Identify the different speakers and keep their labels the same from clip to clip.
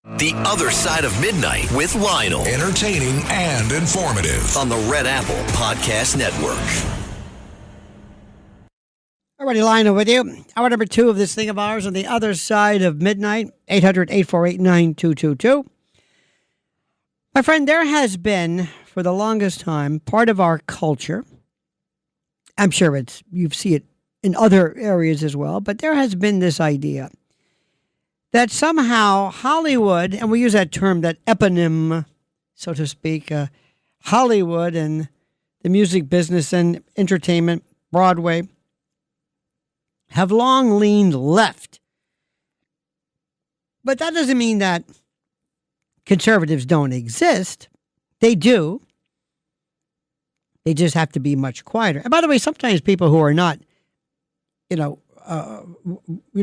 Speaker 1: The Other Side of Midnight with Lionel.
Speaker 2: Entertaining and informative.
Speaker 1: On the Red Apple Podcast Network.
Speaker 3: Alrighty, Lionel with you. Hour number 2 of this thing of ours on the Other Side of Midnight. 800-848-9222. My friend, there has been, for the longest time, part of our culture. I'm sure you see it in other areas as well, but there has been this idea that somehow Hollywood, and we use that term, that eponym, so to speak, Hollywood and the music business and entertainment, Broadway, have long leaned left. But that doesn't mean that conservatives don't exist. They do. They just have to be much quieter. And by the way, sometimes people who are not,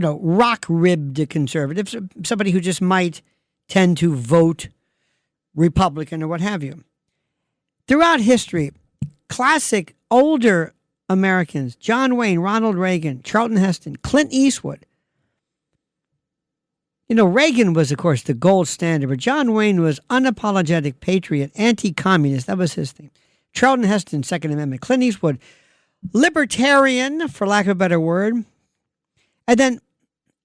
Speaker 3: rock-ribbed conservatives, somebody who just might tend to vote Republican or what have you. Throughout history, classic older Americans, John Wayne, Ronald Reagan, Charlton Heston, Clint Eastwood. Reagan was, of course, the gold standard, but John Wayne was unapologetic patriot, anti-communist. That was his thing. Charlton Heston, Second Amendment. Clint Eastwood, libertarian, for lack of a better word. And then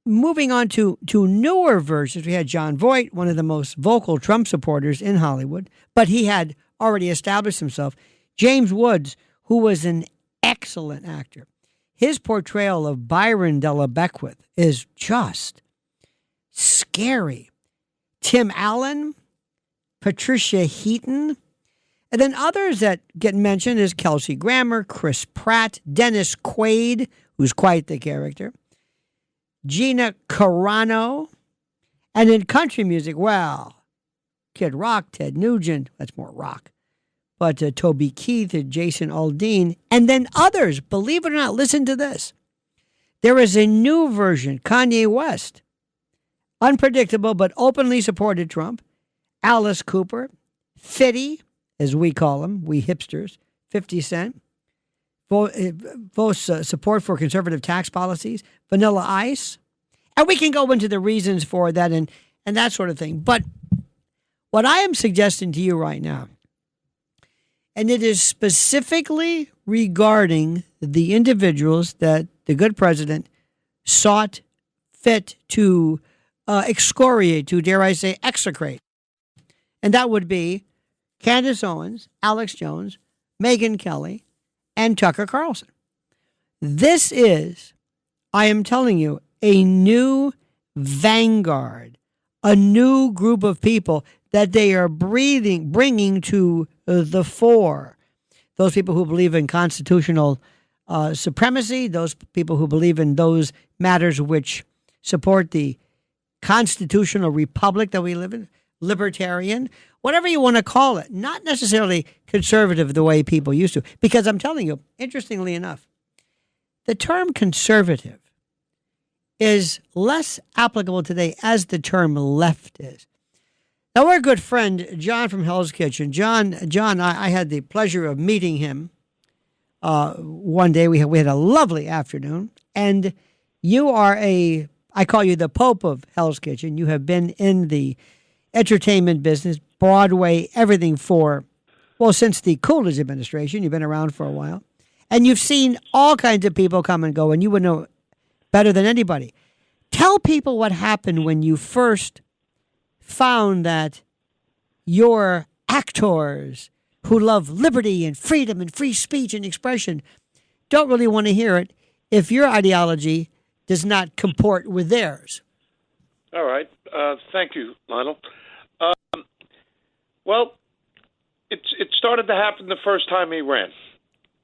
Speaker 3: moving on to newer versions, we had John Voight, one of the most vocal Trump supporters in Hollywood, but he had already established himself. James Woods, who was an excellent actor. His portrayal of Byron Della Beckwith is just scary. Tim Allen, Patricia Heaton, and then others that get mentioned is Kelsey Grammer, Chris Pratt, Dennis Quaid, who's quite the character, Gina Carano, and in country music, well, Kid Rock, Ted Nugent, that's more rock, but Toby Keith, Jason Aldean, and then others, believe it or not, listen to this. There is a new version, Kanye West, unpredictable but openly supported Trump, Alice Cooper, Fitty, as we call him, we hipsters, 50 Cent, votes support for conservative tax policies, Vanilla Ice, and we can go into the reasons for that and that sort of thing. But what I am suggesting to you right now, and it is specifically regarding the individuals that the good president sought fit to excoriate, to, dare I say, execrate. And that would be Candace Owens, Alex Jones, Megyn Kelly, and Tucker Carlson. This is, I am telling you, a new vanguard, a new group of people that they are bringing to the fore. Those people who believe in constitutional supremacy, those people who believe in those matters which support the constitutional republic that we live in, libertarian, whatever you want to call it, not necessarily conservative the way people used to. Because I'm telling you, interestingly enough, the term conservative is less applicable today as the term left is. Now, our good friend, John from Hell's Kitchen, John, I had the pleasure of meeting him one day. We had a lovely afternoon, and you are I call you the Pope of Hell's Kitchen. You have been in the entertainment business, Broadway, everything since the Coolidge administration. You've been around for a while. And you've seen all kinds of people come and go, and you would know better than anybody. Tell people what happened when you first found that your actors who love liberty and freedom and free speech and expression don't really want to hear it if your ideology does not comport with theirs.
Speaker 4: All right. Thank you, Lionel. Well, it started to happen the first time he ran.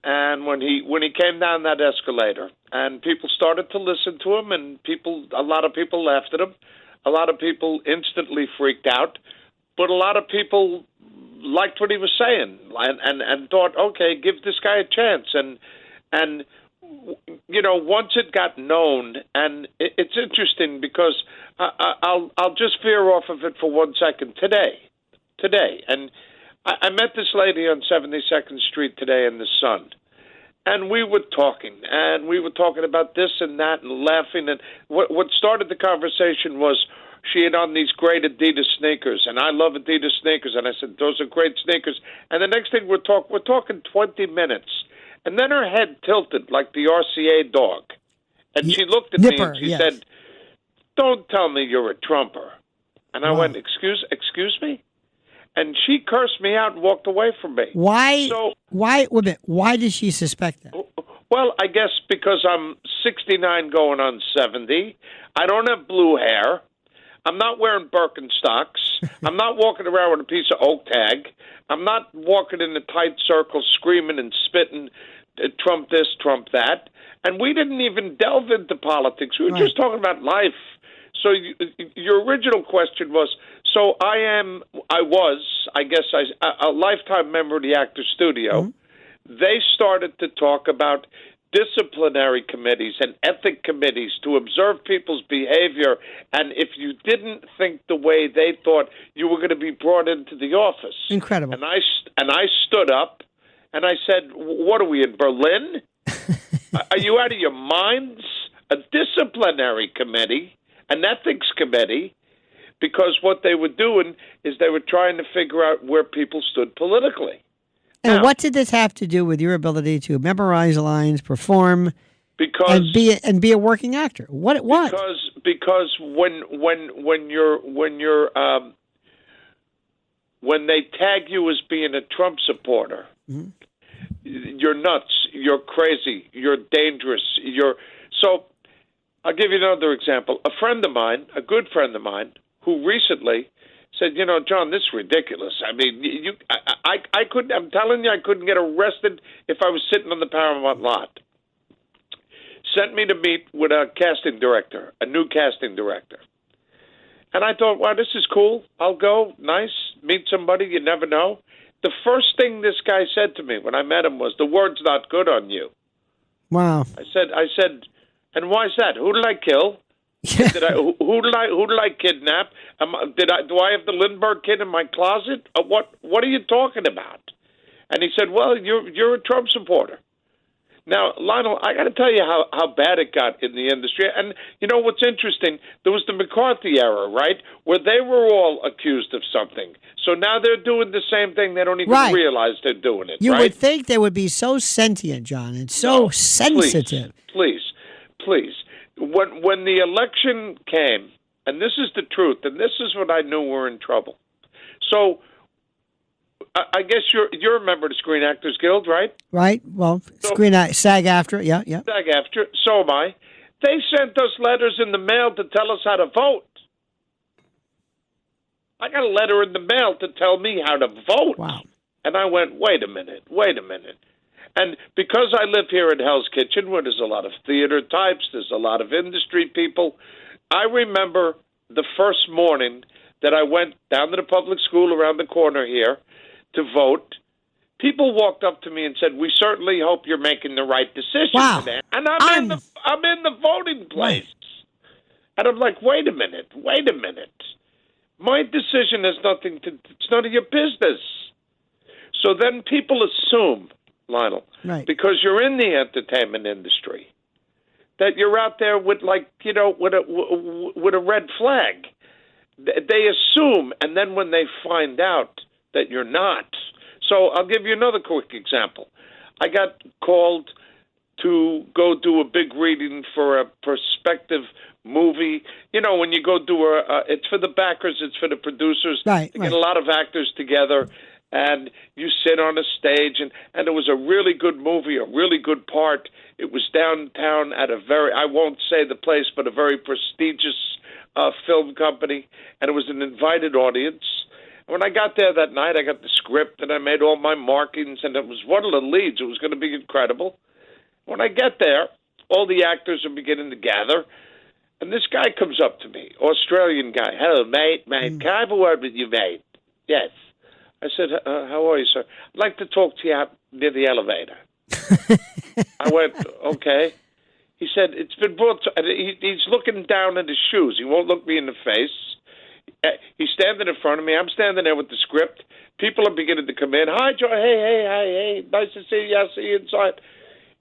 Speaker 4: And when he came down that escalator, and people started to listen to him, and a lot of people laughed at him, a lot of people instantly freaked out, but a lot of people liked what he was saying and thought, okay, give this guy a chance. And once it got known, and it's interesting because I'll just veer off of it for 1 second today, and I met this lady on 72nd Street today in the Sun, and we were talking about this and that and laughing. And what started the conversation was she had on these great Adidas sneakers, and I love Adidas sneakers. And I said, those are great sneakers. And the next thing we're talking 20 minutes. And then her head tilted like the RCA dog. And she looked at me and she said, don't tell me you're a Trumper. And I went, excuse me? And she cursed me out and walked away from me.
Speaker 3: Why? Wait a minute. Why did she suspect that?
Speaker 4: Well, I guess because I'm 69 going on 70. I don't have blue hair. I'm not wearing Birkenstocks. I'm not walking around with a piece of oak tag. I'm not walking in a tight circle screaming and spitting, Trump this, Trump that. And we didn't even delve into politics. We were just talking about life. So your original question was, so I was a lifetime member of the Actors Studio. Mm-hmm. They started to talk about disciplinary committees and ethic committees to observe people's behavior, and if you didn't think the way they thought, you were going to be brought into the office.
Speaker 3: Incredible.
Speaker 4: And I stood up and I said, what are we, in Berlin? Are you out of your minds? A disciplinary committee, an ethics committee, because what they were doing is they were trying to figure out where people stood politically.
Speaker 3: And now, what did this have to do with your ability to memorize lines, perform, and be a working actor? What?
Speaker 4: Because when they tag you as being a Trump supporter, mm-hmm. You're nuts, you're crazy, you're dangerous. So I'll give you another example. A friend of mine, a good friend of mine, who recently said, John, this is ridiculous. I mean, I couldn't. I'm telling you, I couldn't get arrested if I was sitting on the Paramount lot. Sent me to meet with a casting director, a new casting director. And I thought, wow, this is cool. I'll go. Nice. Meet somebody. You never know. The first thing this guy said to me when I met him was, the word's not good on you.
Speaker 3: Wow.
Speaker 4: I said, and why is that? Who did I kill? Who did I kidnap? Do I have the Lindbergh kid in my closet? What are you talking about? And he said, well, you're a Trump supporter. Now, Lionel, I got to tell you how bad it got in the industry. And you know what's interesting? There was the McCarthy era, right, where they were all accused of something. So now they're doing the same thing. They don't even realize they're doing it.
Speaker 3: You would think they would be so sentient, John, and so sensitive.
Speaker 4: Please. When the election came, and this is the truth, and this is when I knew we're in trouble. So I guess you're a member of the Screen Actors Guild, right?
Speaker 3: Right. Well, SAG-AFTRA, yeah.
Speaker 4: SAG-AFTRA, so am I. They sent us letters in the mail to tell us how to vote. I got a letter in the mail to tell me how to vote.
Speaker 3: Wow.
Speaker 4: And I went, wait a minute. And because I live here in Hell's Kitchen, where there's a lot of theater types, there's a lot of industry people, I remember the first morning that I went down to the public school around the corner here to vote. People walked up to me and said, we certainly hope you're making the right decision today. And I'm in the voting place. And I'm like, wait a minute. My decision has it's none of your business. So then people assume, Lionel, because you're in the entertainment industry, that you're out there with with a red flag. They assume, and then when they find out that you're not. So I'll give you another quick example. I got called to go do a big reading for a prospective movie. When you go do it's for the backers, it's for the producers. They get a lot of actors together, and you sit on a stage, and it was a really good movie, a really good part. It was downtown at I won't say the place, but a very prestigious film company, and it was an invited audience. When I got there that night, I got the script, and I made all my markings, and it was one of the leads. It was going to be incredible. When I get there, all the actors are beginning to gather, and this guy comes up to me, Australian guy. Hello, mate. Can I have a word with you, mate? Yes. I said, how are you, sir? I'd like to talk to you out near the elevator. I went, okay. He said, it's been brought to... He's looking down at his shoes. He won't look me in the face. He's standing in front of me. I'm standing there with the script. People are beginning to come in. Hi, Joe. Hey. Nice to see you. I'll see you inside.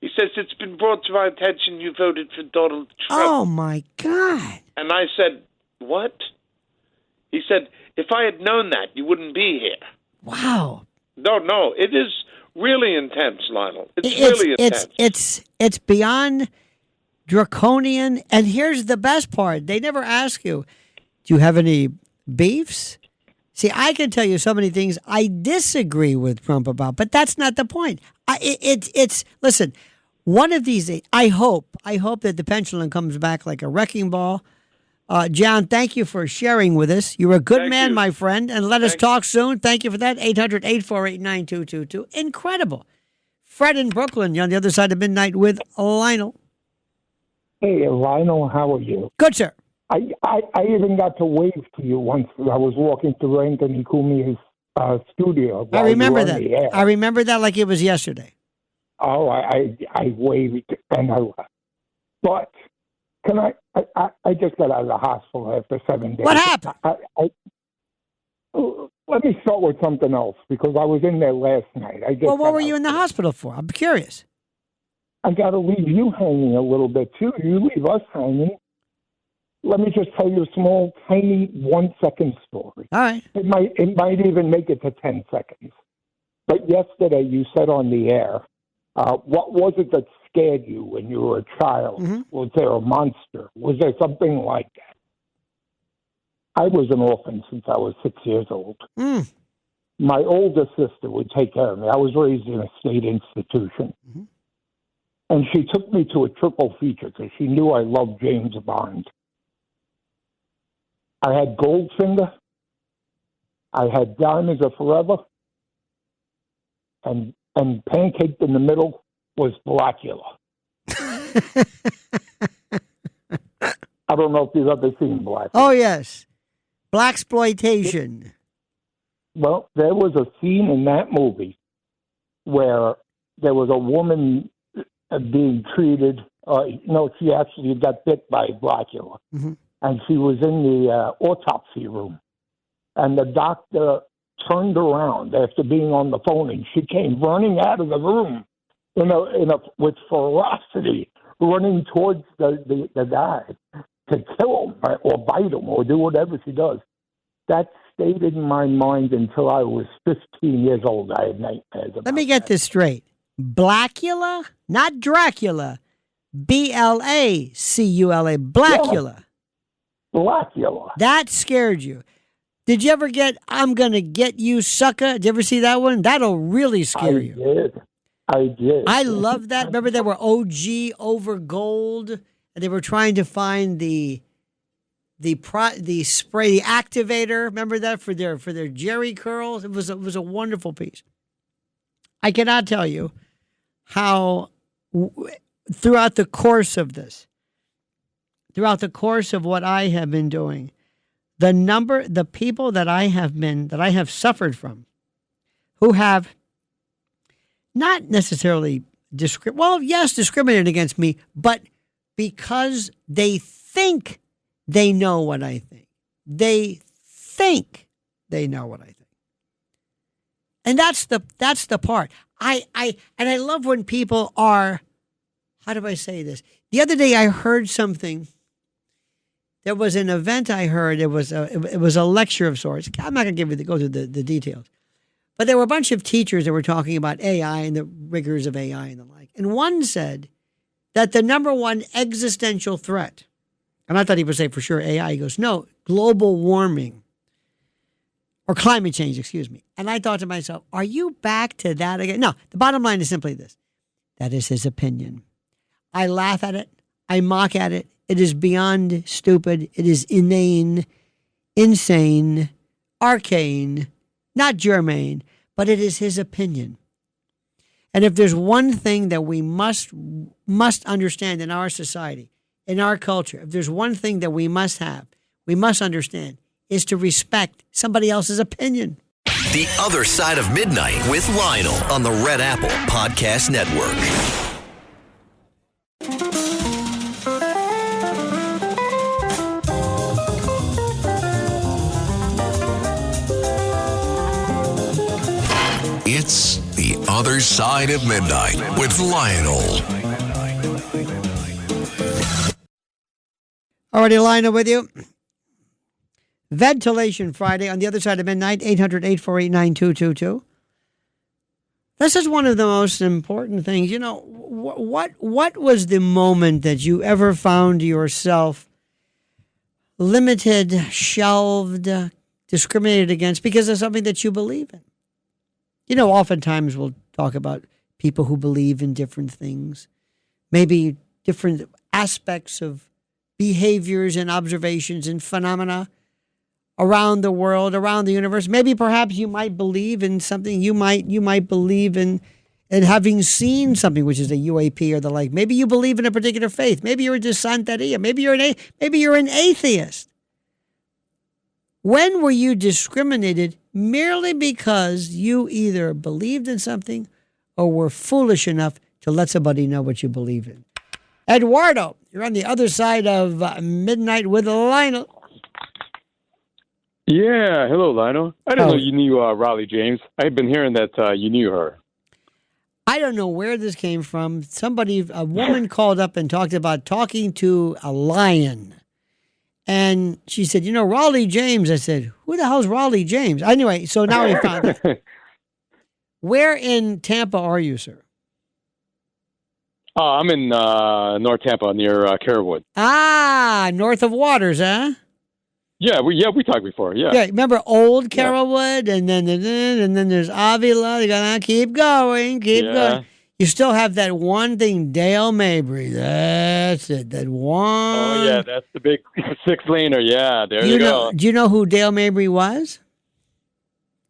Speaker 4: He says, it's been brought to my attention you voted for Donald Trump.
Speaker 3: Oh, my God.
Speaker 4: And I said, what? He said, if I had known that, you wouldn't be here.
Speaker 3: Wow.
Speaker 4: No, it is really intense, Lionel. It's really intense.
Speaker 3: It's beyond draconian. And here's the best part. They never ask you, do you have any beefs? See, I can tell you so many things I disagree with Trump about, but that's not the point. Listen, one of these days, I hope that the pendulum comes back like a wrecking ball. John, thank you for sharing with us. You're a good man, my friend, and let us talk soon. Thank you for that. 800-848-9222. Incredible. Fred in Brooklyn, you're on the other side of midnight with Lionel.
Speaker 5: Hey, Lionel, how are you?
Speaker 3: Good, sir.
Speaker 5: I even got to wave to you once. I was walking through Anthony Cumia's studio.
Speaker 3: I remember that. I remember that like it was yesterday.
Speaker 5: Oh, I waved and I left. But can I just got out of the hospital after 7 days.
Speaker 3: What happened?
Speaker 5: Let me start with something else because I was in there last night.
Speaker 3: Well, what were you in the hospital for? I'm curious.
Speaker 5: I got to leave you hanging a little bit, too. You leave us hanging. Let me just tell you a small, tiny 1-second story.
Speaker 3: All right.
Speaker 5: It might even make it to 10 seconds. But yesterday you said on the air, what was it that scared you when you were a child?
Speaker 3: Mm-hmm.
Speaker 5: Was there a monster? Was there something like that? I was an orphan since I was 6 years old.
Speaker 3: Mm.
Speaker 5: My older sister would take care of me. I was raised in a state institution.
Speaker 3: Mm-hmm.
Speaker 5: And she took me to a triple feature because she knew I loved James Bond. I had Goldfinger, I had Diamonds Are Forever, and pancaked in the middle was Blackula. I don't know if you've ever seen Blackula.
Speaker 3: Oh, yes. Blaxploitation.
Speaker 5: Well, there was a scene in that movie where there was a woman being treated. She actually got bit by Blackula. Mm-hmm. And she was in the autopsy room. And the doctor turned around after being on the phone, and she came running out of the room with ferocity, running towards the guy to kill him or bite him or do whatever she does. That stayed in my mind until I was 15 years old. I had nightmares about
Speaker 3: Let me get this straight. Blackula? Not Dracula. Blacula. Blackula.
Speaker 5: Yeah. Blackula.
Speaker 3: That scared you. Did you ever get I'm Gonna Get You, Sucker? Did you ever see that one? That'll really scare you.
Speaker 5: I did.
Speaker 3: I love that. Remember there were OG over gold, and they were trying to find the spray, the activator. Remember that for their Jerry curls? It was a wonderful piece. I cannot tell you how throughout the course of this, throughout the course of what I have been doing, the people that I have suffered from, who have not necessarily discriminated against me, but because they think they know what I think. They think they know what I think. And that's the part. I love when people are, how do I say this? The other day I heard something. There was an event I heard. It was a lecture of sorts. I'm not going to go through the details. But there were a bunch of teachers that were talking about AI and the rigors of AI and the like. And one said that the number one existential threat, and I thought he would say for sure AI. He goes, no, global warming or climate change, excuse me. And I thought to myself, are you back to that again? No, the bottom line is simply this. That is his opinion. I laugh at it. I mock at it. It is beyond stupid. It is inane, insane, arcane, not germane, but it is his opinion. And if there's one thing that we must understand in our society, in our culture, if there's one thing that we must understand, is to respect somebody else's opinion.
Speaker 1: The Other Side of Midnight with Lionel on the Red Apple Podcast Network.
Speaker 2: It's The Other Side of Midnight with Lionel.
Speaker 3: Alrighty, Lionel with you. Ventilation Friday on the other side of midnight, 800-848-9222. This is one of the most important things. You know, what was the moment that you ever found yourself limited, shelved, discriminated against because of something that you believe in? You know, oftentimes we'll talk about people who believe in different things, maybe different aspects of behaviors and observations and phenomena around the world, around the universe. Maybe perhaps you might believe in something. You might believe in having seen something, which is a UAP or the like. Maybe you believe in a particular faith. Maybe you're a Santeria. Maybe you're an atheist. When were you discriminated merely because you either believed in something or were foolish enough to let somebody know what you believe in? Eduardo, you're on the other side of midnight with Lionel.
Speaker 6: Yeah, hello, Lionel. I didn't know you knew Raleigh James. I've been hearing that you knew her.
Speaker 3: I don't know where this came from. A woman called up and talked about talking to a lion. And she said, you know, Raleigh James. I said, who the hell's Raleigh James? Anyway, so now we found it. Where in Tampa are you, sir?
Speaker 6: I'm in North Tampa near Carrollwood.
Speaker 3: Ah, north of Waters, huh?
Speaker 6: Yeah, we talked before. Yeah,
Speaker 3: remember old Carrollwood, and then there's Avila. You gotta keep going. You still have that one thing, Dale Mabry. That's it. That one.
Speaker 6: Oh yeah, that's the big 6-laner. Yeah, there you go.
Speaker 3: Do you know who Dale Mabry was?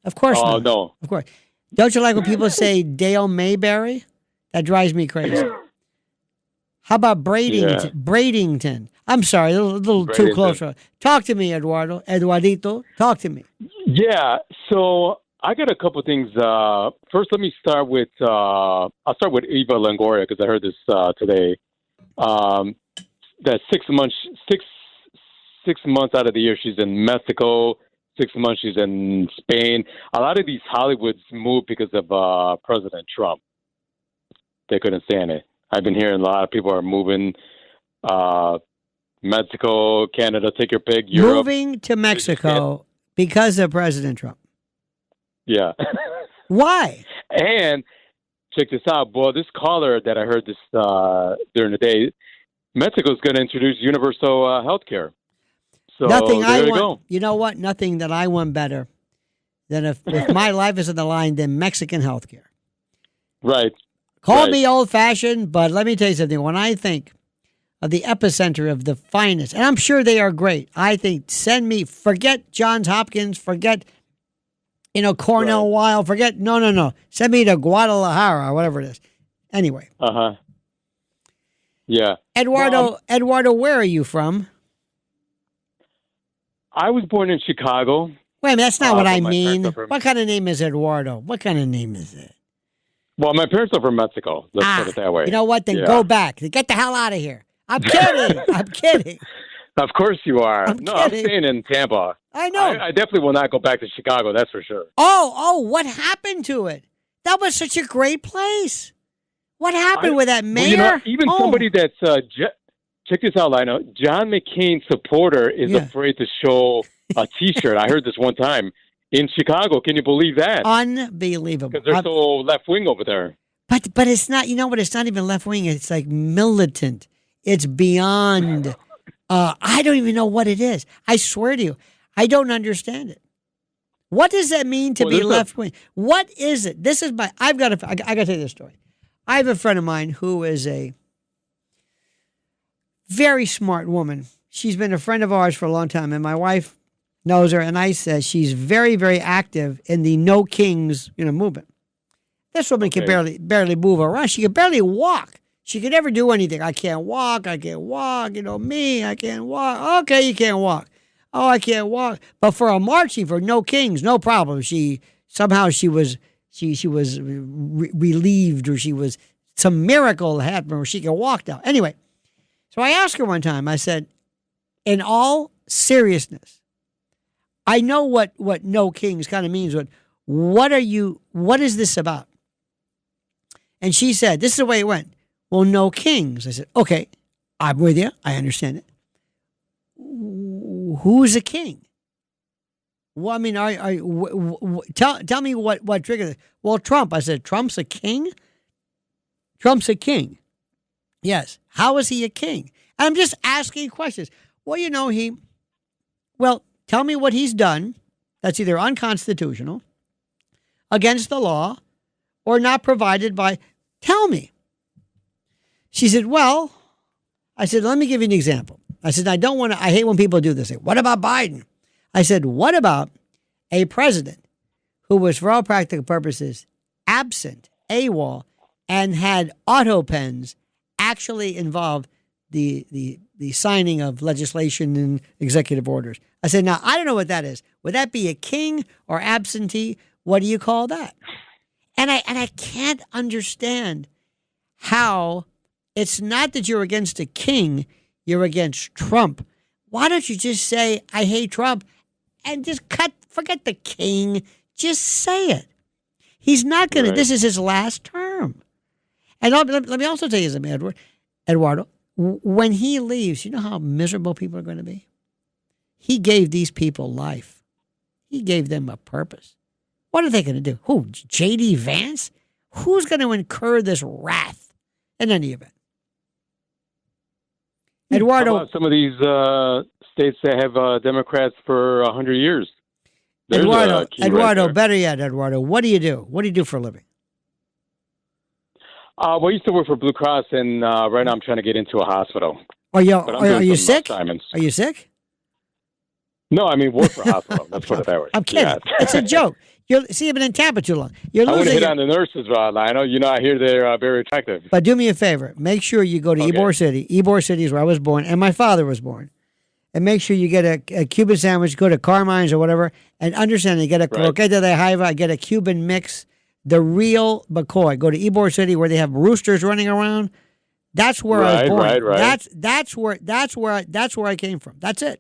Speaker 3: Of course not.
Speaker 6: Oh no.
Speaker 3: Of course. Don't you like when people say Dale Mayberry? That drives me crazy. How about Bradenton?
Speaker 6: Yeah.
Speaker 3: Bradenton. I'm sorry, a little too close. Talk to me, Eduardito. Talk to me.
Speaker 6: Yeah, so I got a couple things. First, let me start with I'll start with Eva Longoria because I heard this today. That 6 months out of the year she's in Mexico. 6 months she's in Spain. A lot of these Hollywoods moved because of President Trump. They couldn't stand it. I've been hearing a lot of people are moving. Mexico, Canada, take your pick. Europe.
Speaker 3: Moving to Mexico because of President Trump.
Speaker 6: Yeah.
Speaker 3: Why?
Speaker 6: And check this out. Well, this caller that I heard this during the day, Mexico's going to introduce universal health care. So
Speaker 3: nothing
Speaker 6: there
Speaker 3: I
Speaker 6: you
Speaker 3: want.
Speaker 6: go.
Speaker 3: You know what? Nothing that I want better than if my life is on the line than Mexican health care.
Speaker 6: Right.
Speaker 3: Call me old-fashioned, but let me tell you something. When I think of the epicenter of the finest, and I'm sure they are great, I think forget Johns Hopkins, forget, Cornell Weill, forget, no. Send me to Guadalajara or whatever it is. Anyway.
Speaker 6: Uh-huh. Yeah.
Speaker 3: Eduardo, where are you from?
Speaker 6: I was born in Chicago.
Speaker 3: Wait a minute, that's not what I mean. What kind of name is Eduardo? What kind of name is it?
Speaker 6: Well, my parents are from Mexico. Let's put it that way.
Speaker 3: You know what? Then go back. Get the hell out of here. I'm kidding. I'm kidding.
Speaker 6: Of course you are.
Speaker 3: I'm
Speaker 6: staying in Tampa.
Speaker 3: I know.
Speaker 6: I definitely will not go back to Chicago, that's for sure.
Speaker 3: Oh, what happened to it? That was such a great place. What happened with that mayor?
Speaker 6: Well, somebody that's, check this out, Lionel. John McCain's supporter is afraid to show a T-shirt. I heard this one time. In Chicago, can you believe that?
Speaker 3: Unbelievable.
Speaker 6: Because they're so left-wing over there.
Speaker 3: But it's not, it's not even left-wing. It's like militant. It's beyond, I don't even know what it is. I swear to you, I don't understand it. What does that mean to be left-wing? What is it? I got to tell you this story. I have a friend of mine who is a very smart woman. She's been a friend of ours for a long time, and my wife knows her, and I said she's very, very active in the No Kings, movement. This woman can barely move around. She can barely walk. She can never do anything. I can't walk. I can't walk. Me, I can't walk. Okay, you can't walk. Oh, I can't walk. But for a marching for No Kings, no problem. She was relieved, or she was some miracle happened where she could walk now. Anyway, so I asked her one time. I said, in all seriousness, I know what No Kings kind of means. What is this about? And she said, this is the way it went. Well, No Kings. I said, okay, I'm with you. I understand it. Who's a king? Well, I mean, tell me what triggered it. Well, Trump. I said, Trump's a king? Trump's a king. Yes. How is he a king? And I'm just asking questions. Well, tell me what he's done that's either unconstitutional, against the law, or not provided by. Tell me. She said, well, I said, let me give you an example. I said, I hate when people do this. What about Biden? I said, what about a president who was, for all practical purposes, absent, AWOL, and had auto pens actually involve the signing of legislation and executive orders? I said, now, I don't know what that is. Would that be a king or absentee? What do you call that? And I can't understand how it's not that you're against a king, you're against Trump. Why don't you just say, I hate Trump, and just forget the king. Just say it. He's not going to, this is his last term. And let me also tell you something, Eduardo, when he leaves, you know how miserable people are going to be? He gave these people life. He gave them a purpose. What are they going to do? Who, J.D. Vance? Who's going to incur this wrath in any event? Eduardo,
Speaker 6: how about some of these states that have Democrats for 100 years?
Speaker 3: Eduardo, better yet, Eduardo, what do you do? What do you do for a living?
Speaker 6: Well, I used to work for Blue Cross, and right now I'm trying to get into a hospital.
Speaker 3: Are you sick? Are you sick?
Speaker 6: No, I mean work for a hospital. Let's put it that way.
Speaker 3: I'm kidding. Yeah. It's a joke. You've been in Tampa too long.
Speaker 6: I want to hit on the nurses, Lionel. I hear they're very attractive.
Speaker 3: But do me a favor. Make sure you go to Ybor City. Ybor City is where I was born, and my father was born. And make sure you get a Cuban sandwich, go to Carmine's or whatever, and understand you get a croqueta de jaiba, get a Cuban mix, the real Bacoy. Go to Ybor City where they have roosters running around. That's where I was born. Right. That's where I came from. That's it.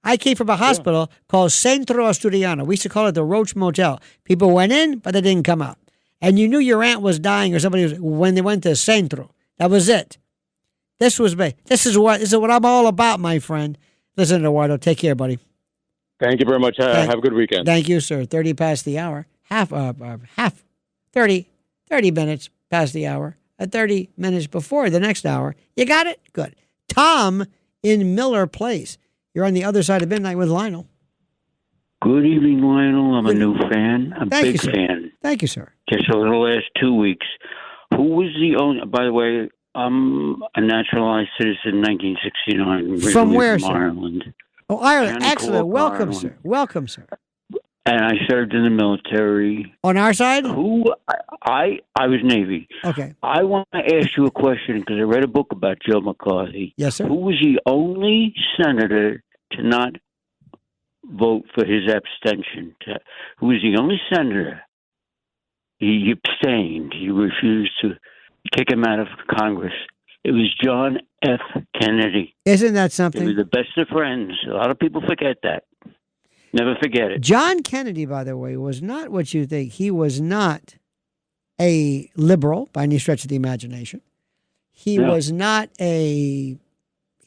Speaker 3: I came from a hospital called Centro Asturiano. We used to call it the Roach Motel. People went in, but they didn't come out. And you knew your aunt was dying or somebody was when they went to Centro. That was it. This is what I'm all about, my friend. Listen, Eduardo, take care, buddy.
Speaker 6: Thank you very much. Have a good weekend.
Speaker 3: Thank you, sir. 30 past the hour. 30 minutes past the hour. 30 minutes before the next hour. You got it? Good. Tom in Miller Place. You're on the other side of midnight with Lionel.
Speaker 7: Good evening, Lionel. I'm a new fan. A big fan.
Speaker 3: Thank you, sir.
Speaker 7: Just over the last 2 weeks. Who was the owner? By the way, I'm a naturalized citizen in 1969.
Speaker 3: From where,
Speaker 7: from
Speaker 3: sir?
Speaker 7: Ireland.
Speaker 3: Oh, Ireland. Excellent. Welcome, Ireland. Sir. Welcome, sir.
Speaker 7: And I served in the military.
Speaker 3: On our side?
Speaker 7: I was Navy.
Speaker 3: Okay.
Speaker 7: I want to ask you a question because I read a book about Joe McCarthy.
Speaker 3: Yes, sir.
Speaker 7: Who was the only senator to not vote for his abstention? Who was the only senator? He abstained. He refused to kick him out of Congress. It was John F. Kennedy.
Speaker 3: Isn't that something?
Speaker 7: They were the best of friends. A lot of people forget that. Never forget it.
Speaker 3: John Kennedy, by the way, was not what you think. He was not a liberal by any stretch of the imagination. He was not he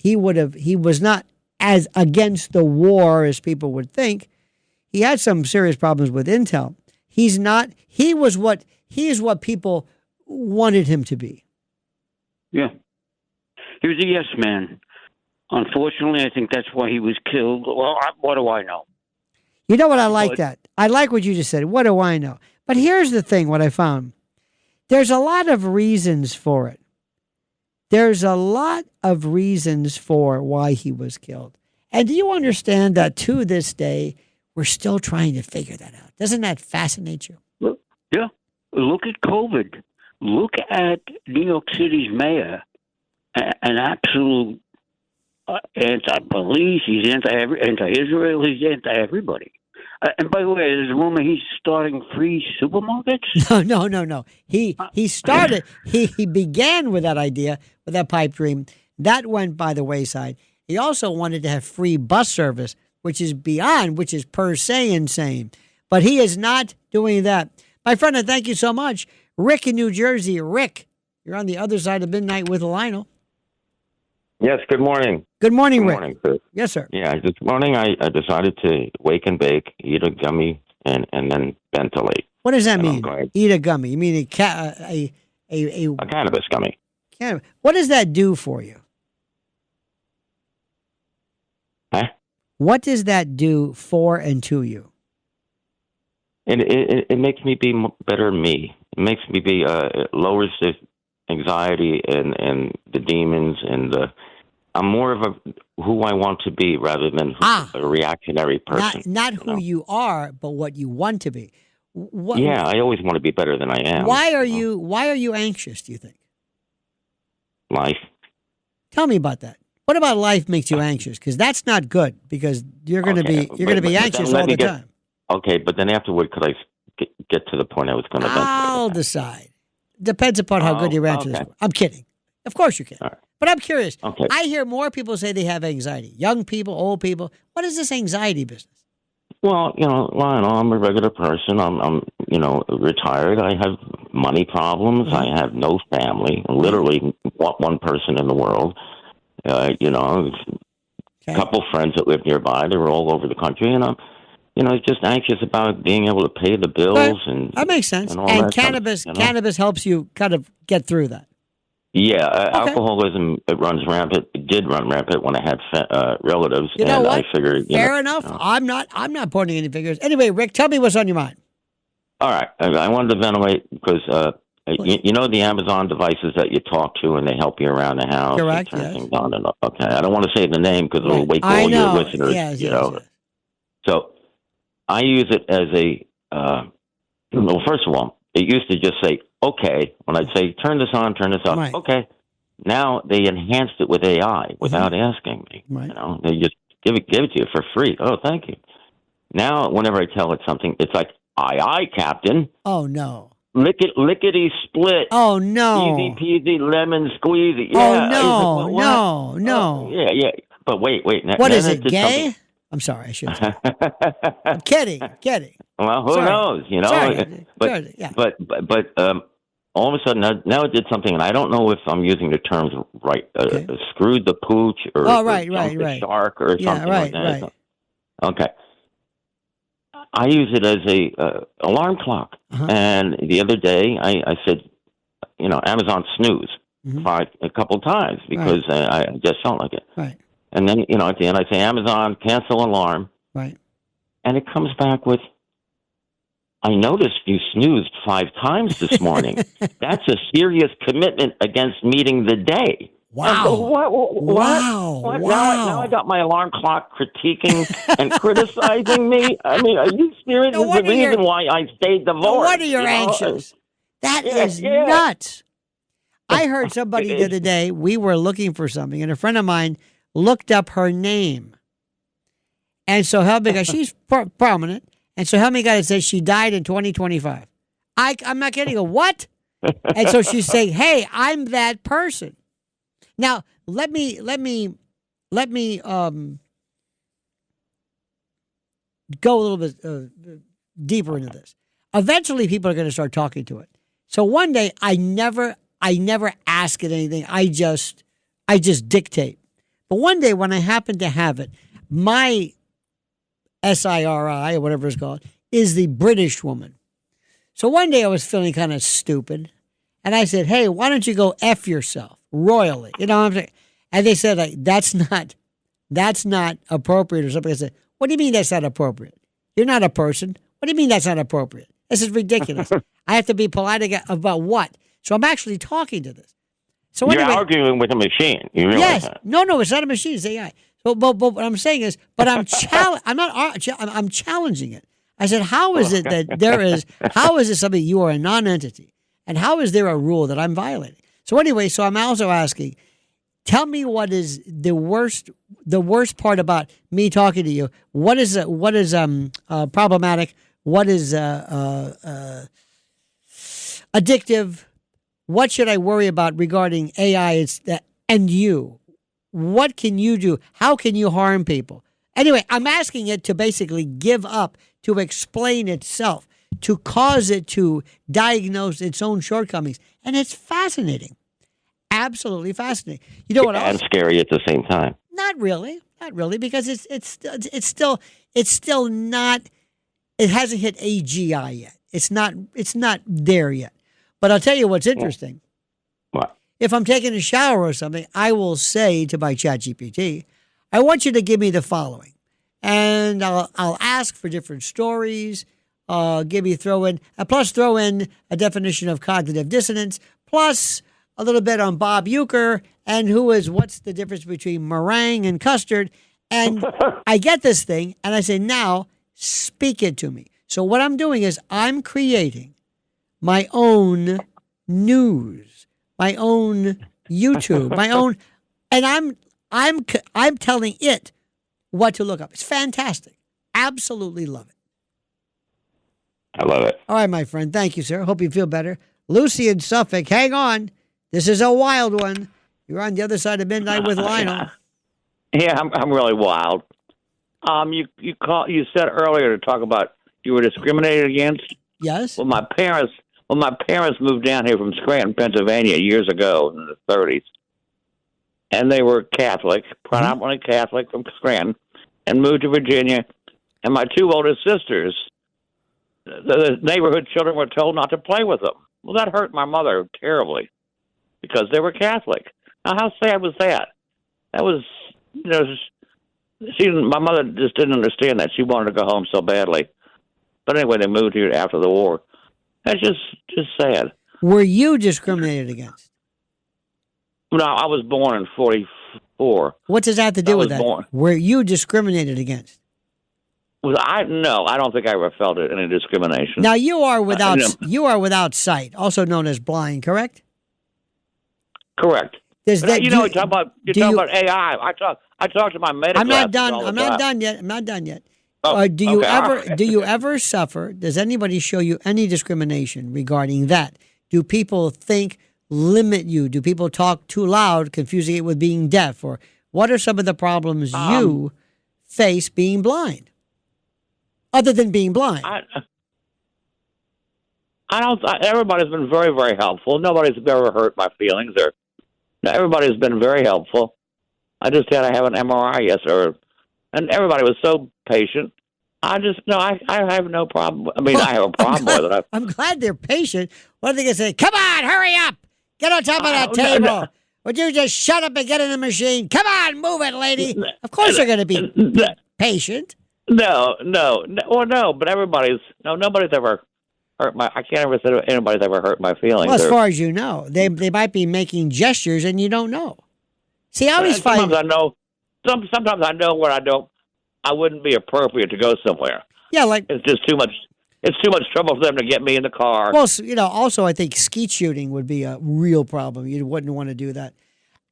Speaker 3: was not as against the war as people would think. He had some serious problems with Intel. He is what people wanted him to be.
Speaker 7: Yeah. He was a yes man. Unfortunately, I think that's why he was killed. Well, what do I know?
Speaker 3: You know what? I like that. I like what you just said. What do I know? But here's the thing, what I found. There's a lot of reasons for it. There's a lot of reasons for why he was killed. And do you understand that to this day, we're still trying to figure that out? Doesn't that fascinate you?
Speaker 7: Yeah. Look at COVID. Look at New York City's mayor, an absolute anti-police. He's anti-Israel. He's anti-everybody. And by the way, there's a rumor he's starting free supermarkets.
Speaker 3: No. He started. He began with that idea, with that pipe dream. That went by the wayside. He also wanted to have free bus service, which is per se insane. But he is not doing that. My friend, and thank you so much. Rick in New Jersey. Rick, you're on the other side of midnight with Lionel.
Speaker 8: Yes, good morning.
Speaker 3: Good morning,
Speaker 8: Good
Speaker 3: Rick.
Speaker 8: morning, Chris.
Speaker 3: Yes, sir.
Speaker 8: Yeah, this morning I decided to wake and bake, eat a gummy, and then ventilate.
Speaker 3: What does that
Speaker 8: And I'm
Speaker 3: mean?
Speaker 8: going-
Speaker 3: Eat a gummy. You mean a
Speaker 8: A cannabis gummy.
Speaker 3: what does that do for you?
Speaker 8: Huh?
Speaker 3: What does that do for and to you?
Speaker 8: It makes me be better me. It makes me be it lowers the anxiety and the demons and the. I'm more of who I want to be rather than a reactionary person.
Speaker 3: Not who you are, but what you want to be.
Speaker 8: Yeah, I always want to be better than I am.
Speaker 3: Why are you anxious, do you think?
Speaker 8: Life.
Speaker 3: Tell me about that. What about life makes you anxious? Because that's not good. Because you're going to be anxious all the time.
Speaker 8: Okay, but then afterward, could I get to the point I was going to?
Speaker 3: I'll decide. Depends upon how good your answer is. I'm kidding. Of course you can.
Speaker 8: Right.
Speaker 3: But I'm curious.
Speaker 8: Okay.
Speaker 3: I hear more people say they have anxiety. Young people, old people. What is this anxiety business?
Speaker 8: Well, Lionel, I'm a regular person. I'm retired. I have money problems.
Speaker 3: Mm-hmm.
Speaker 8: I have no family. Literally, one person in the world. A couple friends that live nearby. They were all over the country, and I'm, just anxious about being able to pay the bills.
Speaker 3: Right.
Speaker 8: And
Speaker 3: that makes sense.
Speaker 8: And, all
Speaker 3: and
Speaker 8: that
Speaker 3: cannabis,
Speaker 8: stuff,
Speaker 3: cannabis helps you kind of get through that.
Speaker 8: Yeah, alcoholism, it runs rampant. It did run rampant when I had relatives.
Speaker 3: You know
Speaker 8: and
Speaker 3: what?
Speaker 8: I figured,
Speaker 3: fair enough. I'm not pointing any fingers. Anyway, Rick, tell me what's on your mind.
Speaker 8: All right. I wanted to ventilate because, the Amazon devices that you talk to and they help you around the house.
Speaker 3: Correct,
Speaker 8: Turn
Speaker 3: yes.
Speaker 8: things on and off. Okay. I don't want to say the name because it'll wake
Speaker 3: I
Speaker 8: all
Speaker 3: know.
Speaker 8: your listeners.
Speaker 3: Yes.
Speaker 8: So I use it as well, first of all, it used to just say, okay, when I'd say, turn this on, turn this off.
Speaker 3: Right.
Speaker 8: Okay. Now they enhanced it with AI without asking me.
Speaker 3: Right.
Speaker 8: They just give it to you for free. Oh, thank you. Now, whenever I tell it something, it's like, aye, Captain.
Speaker 3: Oh, no.
Speaker 8: Lickety split.
Speaker 3: Oh, no.
Speaker 8: Easy peasy lemon squeezy. Yeah.
Speaker 3: Oh, no. No.
Speaker 8: Oh, yeah. But wait.
Speaker 3: What is it, gay? I'm sorry, I shouldn't say. I'm kidding.
Speaker 8: Well, who knows?
Speaker 3: Sorry.
Speaker 8: But all of a sudden now it did something, and I don't know if I'm using the terms right. Screwed the pooch or
Speaker 3: right.
Speaker 8: shark or something like that.
Speaker 3: Right.
Speaker 8: Okay. I use it as a alarm clock, and the other day I said, Amazon snooze a couple times because I just felt like it.
Speaker 3: Right.
Speaker 8: And then at the end I say Amazon cancel alarm.
Speaker 3: Right.
Speaker 8: And it comes back with, I noticed you snoozed 5 times this morning. That's a serious commitment against meeting the day.
Speaker 3: Wow.
Speaker 8: What?
Speaker 3: Wow.
Speaker 8: Now I got my alarm clock critiquing and criticizing me. I mean, are you serious?
Speaker 3: No,
Speaker 8: This is the reason why I stayed divorced.
Speaker 3: No wonder you're anxious. That is nuts. I heard somebody the other day, we were looking for something, and a friend of mine looked up her name. And so help me God, she's prominent. And so help me God, it says she died in 2025. I'm not kidding. What? And so she's saying, hey, I'm that person. Now, let me go a little bit deeper into this. Eventually, people are going to start talking to it. So one day, I never ask it anything. I just dictate. But one day, when I happen to have it, my SIRI or whatever it's called is the British woman. So one day, I was feeling kind of stupid, and I said, "Hey, why don't you go F yourself royally?" You know what I'm saying? And they said, like, that's not appropriate or something. I said, what do you mean that's not appropriate? You're not a person. What do you mean that's not appropriate? This is ridiculous. I have to be polite about what? So I'm actually talking to this. So
Speaker 8: you're
Speaker 3: anyway,
Speaker 8: arguing with a machine. You realize
Speaker 3: yes.
Speaker 8: that?
Speaker 3: No, it's not a machine. It's AI. But what I'm saying is, I'm challenging it. I said, how is it that how is it something you are a non-entity? And how is there a rule that I'm violating? So anyway, I'm also asking, tell me what is the worst part about me talking to you. What is problematic? What is addictive? What should I worry about regarding AI and you? What can you do? How can you harm people? Anyway, I'm asking it to basically give up, to explain itself, to cause it to diagnose its own shortcomings. And it's fascinating. absolutely fascinating. You know what else?
Speaker 8: And scary at the same time.
Speaker 3: Not really, because it's still not. It hasn't hit AGI yet. It's not there yet. But I'll tell you what's interesting.
Speaker 8: What?
Speaker 3: If I'm taking a shower or something, I will say to my ChatGPT, I want you to give me the following. And I'll ask for different stories, throw in a definition of cognitive dissonance, plus a little bit on Bob Uecker and what's the difference between meringue and custard. And I get this thing and I say, now speak it to me. So what I'm doing is I'm creating my own news, my own YouTube, my own, and I'm telling it what to look up. It's fantastic. Absolutely love it.
Speaker 8: I love it.
Speaker 3: All right, my friend. Thank you, sir. Hope you feel better. Lucy in Suffolk, hang on. This is a wild one. You're on the other side of midnight with Lionel.
Speaker 9: Yeah, I'm really wild. You said earlier to talk about you were discriminated against.
Speaker 3: Yes.
Speaker 9: Well, my parents moved down here from Scranton, Pennsylvania, years ago in the 30s, and they were Catholic, predominantly Catholic from Scranton, and moved to Virginia. And my two oldest sisters, the neighborhood children were told not to play with them. Well, that hurt my mother terribly because they were Catholic. Now, how sad was that? That was, my mother just didn't understand that. She wanted to go home so badly. But anyway, they moved here after the war. That's just sad.
Speaker 3: Were you discriminated against?
Speaker 9: No, I was born in 1944.
Speaker 3: What does that have to do with that?
Speaker 9: Born.
Speaker 3: Were you discriminated against?
Speaker 9: No, I don't think I ever felt any discrimination.
Speaker 3: Now you are without sight, also known as blind, correct?
Speaker 9: Correct.
Speaker 3: You're
Speaker 9: talking about AI. I talk to my medical.
Speaker 3: I'm not done. I'm not done yet.
Speaker 9: Oh,
Speaker 3: do you ever suffer? Does anybody show you any discrimination regarding that? Do people limit you? Do people talk too loud, confusing it with being deaf? Or what are some of the problems you face being blind? Other than being blind.
Speaker 9: Everybody's been very, very helpful. Nobody's ever hurt my feelings. Everybody's been very helpful. I just had to have an MRI yesterday, and everybody was so patient. I have no problem. I mean, I have a problem with it.
Speaker 3: I'm glad they're patient. What are they going to say? Come on, hurry up. Get on top of that table. No. Would you just shut up and get in the machine? Come on, move it, lady. Of course they're going to be patient.
Speaker 9: No. But nobody's ever hurt I can't ever say anybody's ever hurt my feelings.
Speaker 3: Well, as far as you know, they might be making gestures and you don't know. See, I always find...
Speaker 9: Sometimes I know. Sometimes I know where I wouldn't be appropriate to go somewhere.
Speaker 3: Yeah, like...
Speaker 9: It's just too much... It's too much trouble for them to get me in the car.
Speaker 3: Well, also I think skeet shooting would be a real problem. You wouldn't want to do that.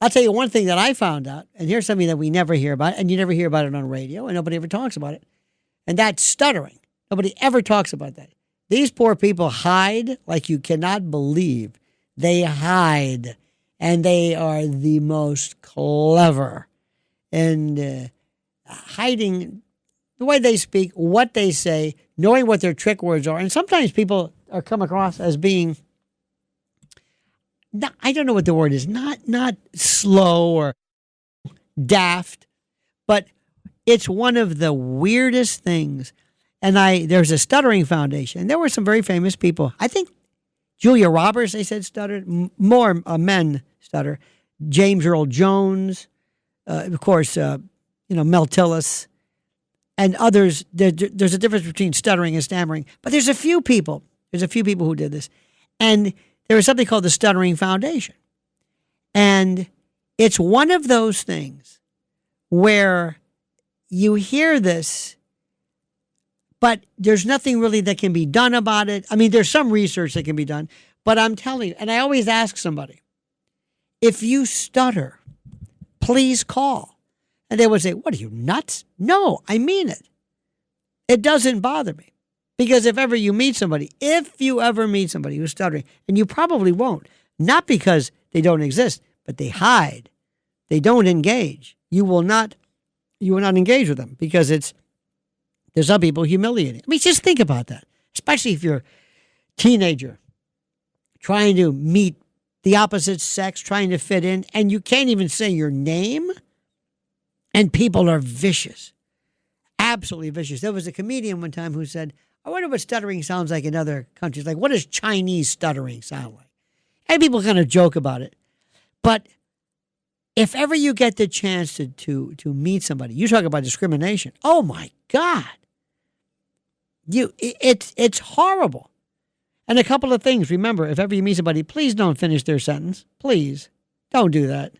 Speaker 3: I'll tell you one thing that I found out, and here's something that we never hear about, and you never hear about it on radio, and nobody ever talks about it, and that's stuttering. Nobody ever talks about that. These poor people hide like you cannot believe. They hide, and they are the most clever in hiding the way they speak, what they say, knowing what their trick words are. And sometimes people are come across as being, I don't know what the word is, not slow or daft, but it's one of the weirdest things. And there's a stuttering foundation. And there were some very famous people. I think Julia Roberts, they said, stuttered. More men stutter. James Earl Jones, of course, Mel Tillis, and others. There's a difference between stuttering and stammering. But there's a few people who did this. And there was something called the Stuttering Foundation. And it's one of those things where you hear this, but there's nothing really that can be done about it. I mean, there's some research that can be done, but I'm telling you, and I always ask somebody, if you stutter, please call. And they would say, what are you, nuts? No, I mean it. It doesn't bother me. Because if you ever meet somebody who's stuttering, and you probably won't, not because they don't exist, but they hide. They don't engage. You will not engage with them because there's some people humiliating. I mean, just think about that, especially if you're a teenager trying to meet the opposite sex trying to fit in, and you can't even say your name, and people are vicious, absolutely vicious. There was a comedian one time who said, I wonder what stuttering sounds like in other countries. Like, what does Chinese stuttering sound like? And people kind of joke about it. But if ever you get the chance to meet somebody, you talk about discrimination. Oh, my God. It's horrible. And a couple of things. Remember, if ever you meet somebody, please don't finish their sentence. Please don't do that.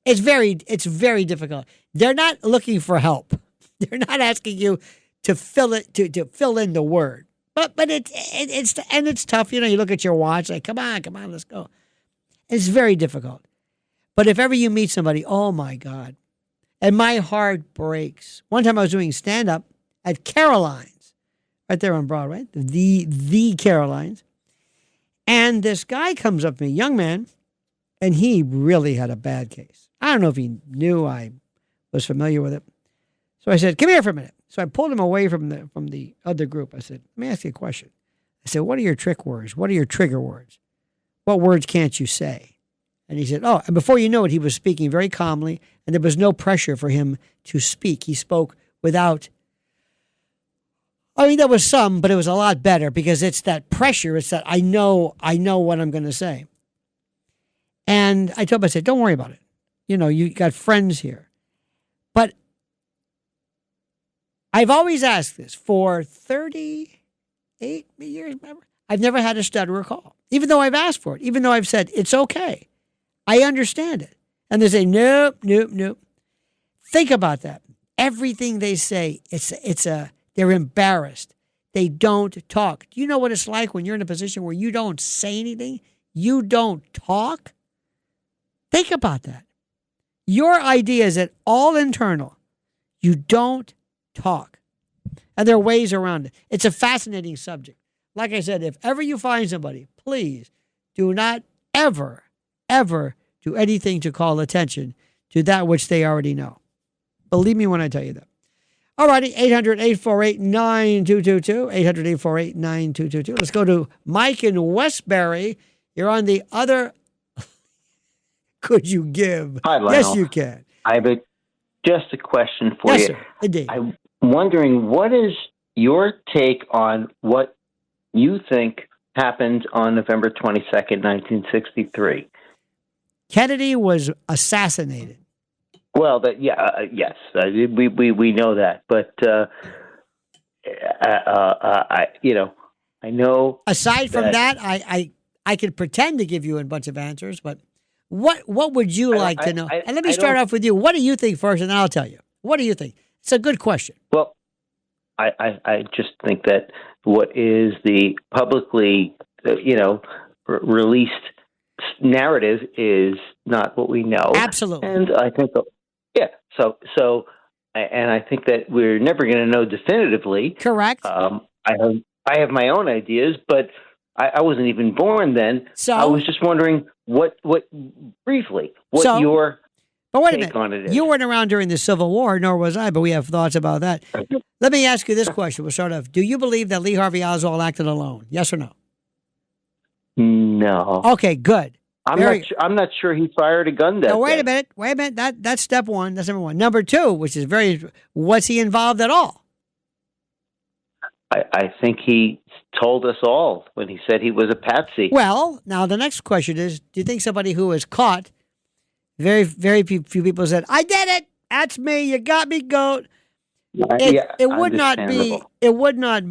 Speaker 3: It's very difficult. They're not looking for help. They're not asking you to fill in the word. But it's tough. You know, you look at your watch, like, come on, let's go. It's very difficult. But if ever you meet somebody, oh my God. And my heart breaks. One time I was doing stand-up at Caroline's, right there on Broadway, the Caroline's. And this guy comes up to me, young man, and he really had a bad case. I don't know if he knew I was familiar with it. So I said, come here for a minute. So I pulled him away from the other group. I said, let me ask you a question. I said, what are your trick words? What are your trigger words? What words can't you say? And he said, oh, and before you know it, he was speaking very calmly, and there was no pressure for him to speak. He spoke without, I mean, there was some, but it was a lot better because it's that pressure. It's that I know what I'm going to say. And I told him, I said, don't worry about it. You know, you got friends here. But I've always asked this for 38 years, remember? I've never had a stutterer call, even though I've asked for it, even though I've said, it's okay. I understand it. And they say, nope. Think about that. Everything they say, they're embarrassed. They don't talk. Do you know what it's like when you're in a position where you don't say anything? You don't talk? Think about that. Your idea is that all internal. You don't talk. And there are ways around it. It's a fascinating subject. Like I said, if ever you find somebody, please do not ever do anything to call attention to that which they already know. Believe me when I tell you that. All righty, 800-848-9222, 800-848-9222. Let's go to Mike in Westbury. You're on the other. Could you give?
Speaker 10: Hi, Lionel.
Speaker 3: Yes, you can.
Speaker 10: I have just a question for you.
Speaker 3: Yes, sir. Indeed.
Speaker 10: I'm wondering, what is your take on what you think happened on November 22nd, 1963?
Speaker 3: Kennedy was assassinated.
Speaker 10: Well, yes, we know that, but I know.
Speaker 3: Aside from that, I could pretend to give you a bunch of answers, but what would you like to know? And let me start off with you. What do you think first, and I'll tell you. What do you think? It's a good question.
Speaker 10: Well, I just think that what is the publicly, released narrative is not what we know.
Speaker 3: Absolutely.
Speaker 10: And I think, and I think that we're never going to know definitively.
Speaker 3: Correct.
Speaker 10: I have my own ideas, but I wasn't even born then.
Speaker 3: So
Speaker 10: I was just wondering what your
Speaker 3: but wait a
Speaker 10: take on it
Speaker 3: minute.
Speaker 10: is.
Speaker 3: You weren't around during the Civil War, nor was I, but we have thoughts about that. Let me ask you this question. We'll start off. Do you believe that Lee Harvey Oswald acted alone? Yes or no?
Speaker 10: No.
Speaker 3: Okay, good.
Speaker 10: I'm not sure he fired a gun that
Speaker 3: Now, wait
Speaker 10: day.
Speaker 3: a minute. That's step one. That's number one. Number two, which is was he involved at all?
Speaker 10: I think he told us all when he said he was a patsy.
Speaker 3: Well, now the next question is, do you think somebody who was caught, very, very few people said, I did it. That's me. You got me, goat. It would not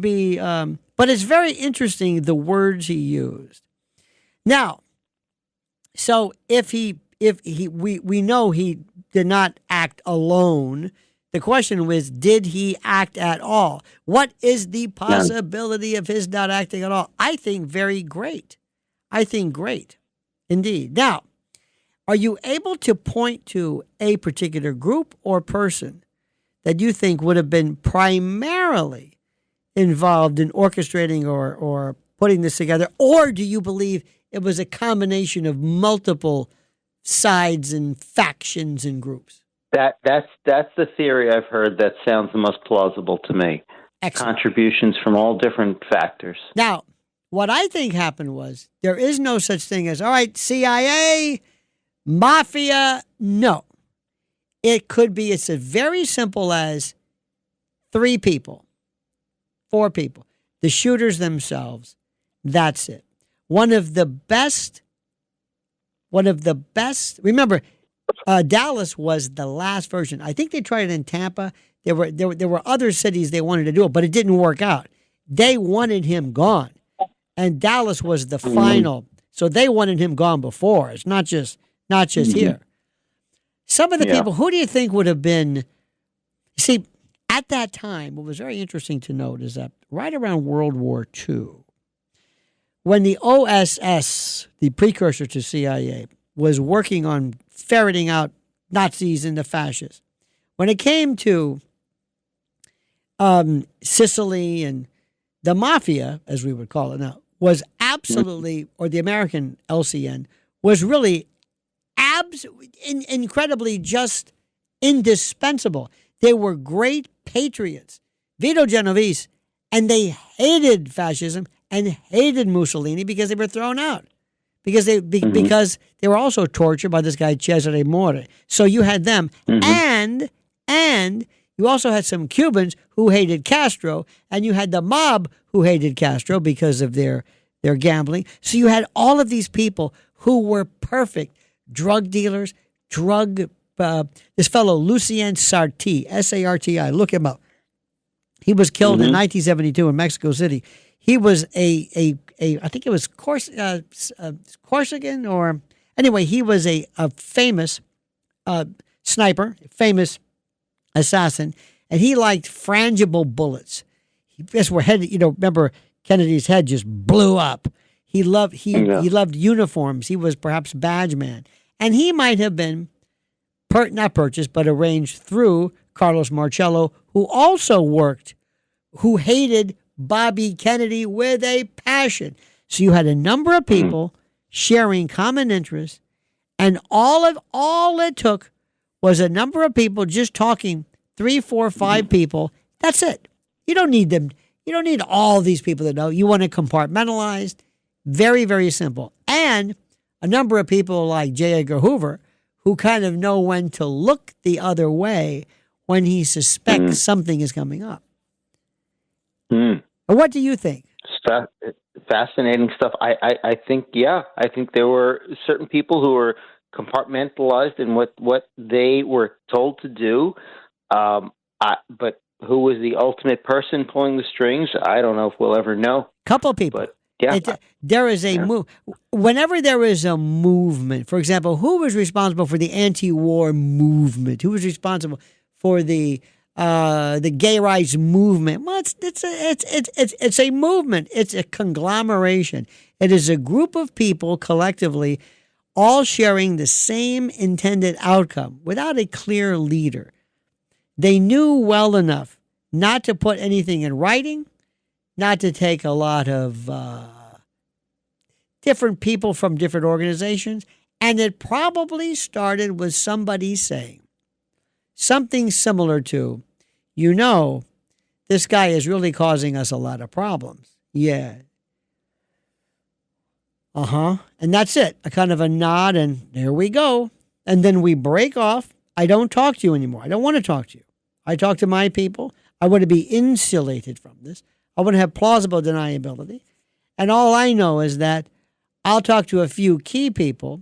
Speaker 3: be, but it's very interesting the words he used. Now, so we know he did not act alone. The question was, did he act at all? What is the possibility of his not acting at all? I think very great. I think great, indeed. Now, are you able to point to a particular group or person that you think would have been primarily involved in orchestrating or putting this together? Or do you believe it was a combination of multiple sides and factions and groups?
Speaker 10: That's the theory I've heard that sounds the most plausible to me.
Speaker 3: Excellent.
Speaker 10: Contributions from all different factors.
Speaker 3: Now, what I think happened was there is no such thing as, all right, CIA, mafia. No. It could be, it's as very simple as 3 people, 4 people, the shooters themselves. That's it. One of the best. Remember, Dallas was the last version. I think they tried it in Tampa. There were other cities they wanted to do it, but it didn't work out. They wanted him gone, and Dallas was the final. So they wanted him gone before. It's not just here. Some of the people, who do you think would have been? See, at that time, what was very interesting to note is that right around World War II, when the OSS, the precursor to CIA, was working on ferreting out Nazis and the fascists, when it came to Sicily and the mafia, as we would call it now, was absolutely, or the American LCN, was really incredibly just indispensable. They were great patriots, Vito Genovese, and they hated fascism and hated Mussolini because they were thrown out, because they were also tortured by this guy Cesare More. So you had them, and you also had some Cubans who hated Castro, and you had the mob who hated Castro because of their gambling. So you had all of these people who were perfect drug dealers, this fellow Lucien Sarti, S-A-R-T-I, look him up. He was killed in 1972 in Mexico City. He was I think it was Corsican, or anyway, he was a famous sniper, famous assassin, and he liked frangible bullets. That's where remember Kennedy's head just blew up. He loved uniforms. He was perhaps badge man, and he might have been not purchased, but arranged through Carlos Marcello, who hated Bobby Kennedy with a passion. So you had a number of people sharing common interests, and all it took was a number of people just talking, 3, 4, 5 people. That's it. You don't need them. You don't need all these people to know. You want it compartmentalized. Very, very simple. And a number of people like J. Edgar Hoover, who kind of know when to look the other way when he suspects something is coming up. What do you think?
Speaker 10: Fascinating stuff. I think there were certain people who were compartmentalized in what they were told to do. But who was the ultimate person pulling the strings? I don't know if we'll ever know.
Speaker 3: Couple people. But there is a move. Whenever there is a movement, for example, who was responsible for the anti-war movement? Who was responsible for the gay rights movement? Well, it's a movement. It's a conglomeration. It is a group of people collectively, all sharing the same intended outcome without a clear leader. They knew well enough not to put anything in writing, not to take a lot of different people from different organizations. And it probably started with somebody saying something similar to, this guy is really causing us a lot of problems. Yeah. And that's it. A kind of a nod, and there we go. And then we break off. I don't talk to you anymore. I don't want to talk to you. I talk to my people. I want to be insulated from this. I want to have plausible deniability. And all I know is that I'll talk to a few key people,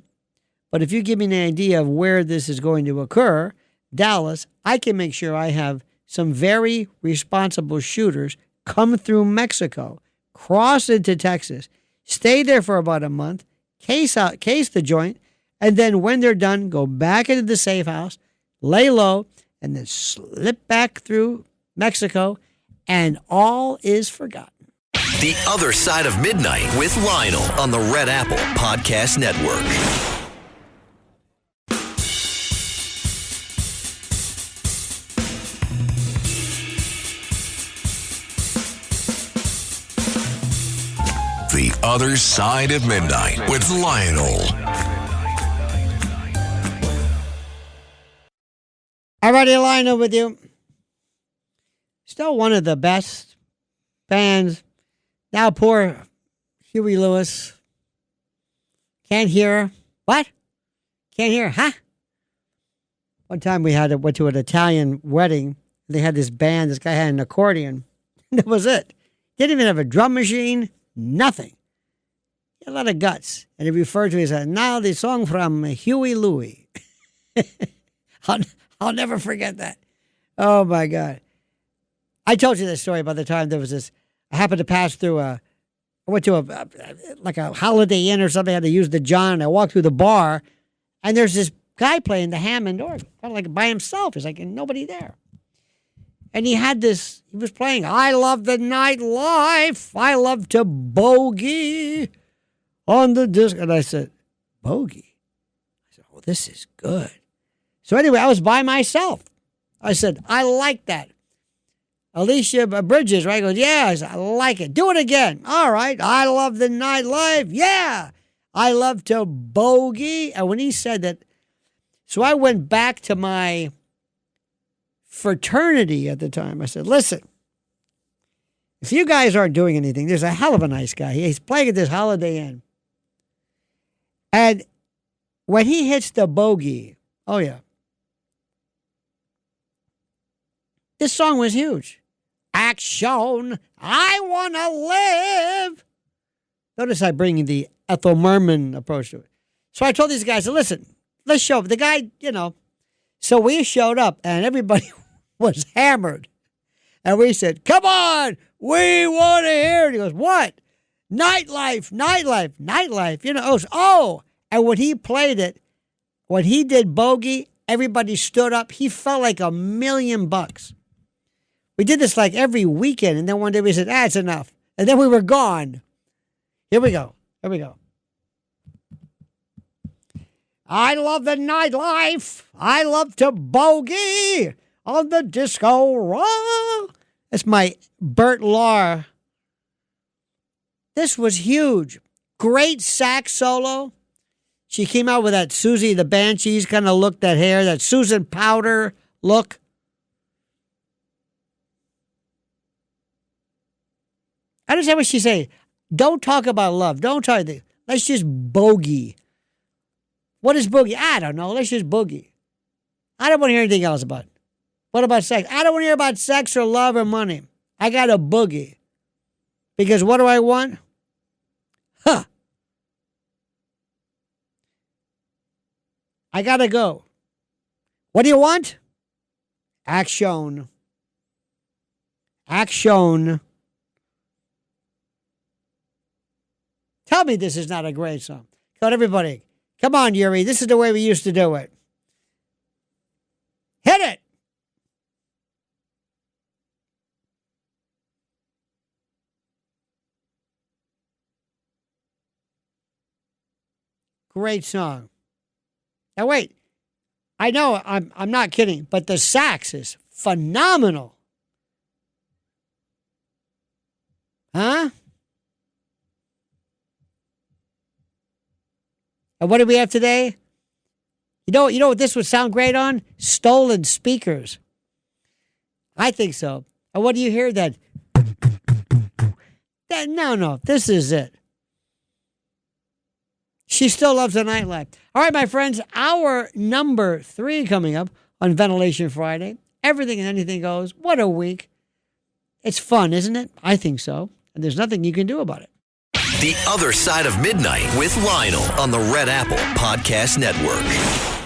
Speaker 3: but if you give me an idea of where this is going to occur, Dallas, I can make sure I have some very responsible shooters come through Mexico, cross into Texas, stay there for about a month, case the joint, and then when they're done, go back into the safe house, lay low, and then slip back through Mexico, and all is forgotten.
Speaker 1: The Other Side of Midnight with Lionel on the Red Apple Podcast Network.
Speaker 2: The Other Side of Midnight with Lionel.
Speaker 3: All righty, Lionel with you. Still one of the best bands. Now poor Huey Lewis. Can't hear. What? Can't hear, huh? One time we went to an Italian wedding. They had this band. This guy had an accordion. That was it. Didn't even have a drum machine. Nothing. He had a lot of guts. And he referred to it as, now the song from Huey Louie. I'll never forget that. Oh, my God. I told you this story by the time there was this. I happened to pass through I went to a Holiday Inn or something. I had to use the John. I walked through the bar, and there's this guy playing the Hammond organ, kind of like by himself. There's like nobody there. And he was playing, I love the nightlife. I love to bogey on the disc. And I said, bogey? I said, oh, this is good. So anyway, I was by myself. I said, I like that. Alicia Bridges, right? Goes, yeah. I said, I like it. Do it again. All right. I love the nightlife. Yeah. I love to bogey. And when he said that, so I went back to my fraternity at the time. I said, listen, if you guys aren't doing anything, there's a hell of a nice guy. He's playing at this Holiday Inn. And when he hits the bogey, oh, yeah. This song was huge. Action, I want to live. Notice I bring the Ethel Merman approach to it. So I told these guys, listen, let's show up. The guy, so we showed up and everybody was hammered. And we said, come on, we want to hear it. He goes, what? Nightlife. Oh, and when he played it, when he did bogey, everybody stood up. He felt like $1 million. We did this like every weekend, and then one day we said, it's enough. And then we were gone. Here we go. I love the nightlife. I love to bogey on the disco roll. That's my Bert Lahr. This was huge. Great sax solo. She came out with that Susie the Banshees kind of look, that hair, that Susan Powder look. I understand what she's saying. Don't talk about love. Don't talk. Let's just bogey. What is boogie? I don't know. Let's just boogie. I don't want to hear anything else about it. What about sex? I don't want to hear about sex or love or money. I got a boogie. Because what do I want? I got to go. What do you want? Action. Tell me this is not a great song. Come on, everybody. Come on, Yuri. This is the way we used to do it. Hit it. Great song. Now wait. I know I'm not kidding, but the sax is phenomenal. Huh? And what do we have today? You know what this would sound great on? Stolen speakers. I think so. And what do you hear then? No, this is it. She still loves the nightlife. All right, my friends, hour number 3 coming up on Ventilation Friday. Everything and anything goes. What a week. It's fun, isn't it? I think so. And there's nothing you can do about it.
Speaker 1: The Other Side of Midnight with Lionel on the Red Apple Podcast Network.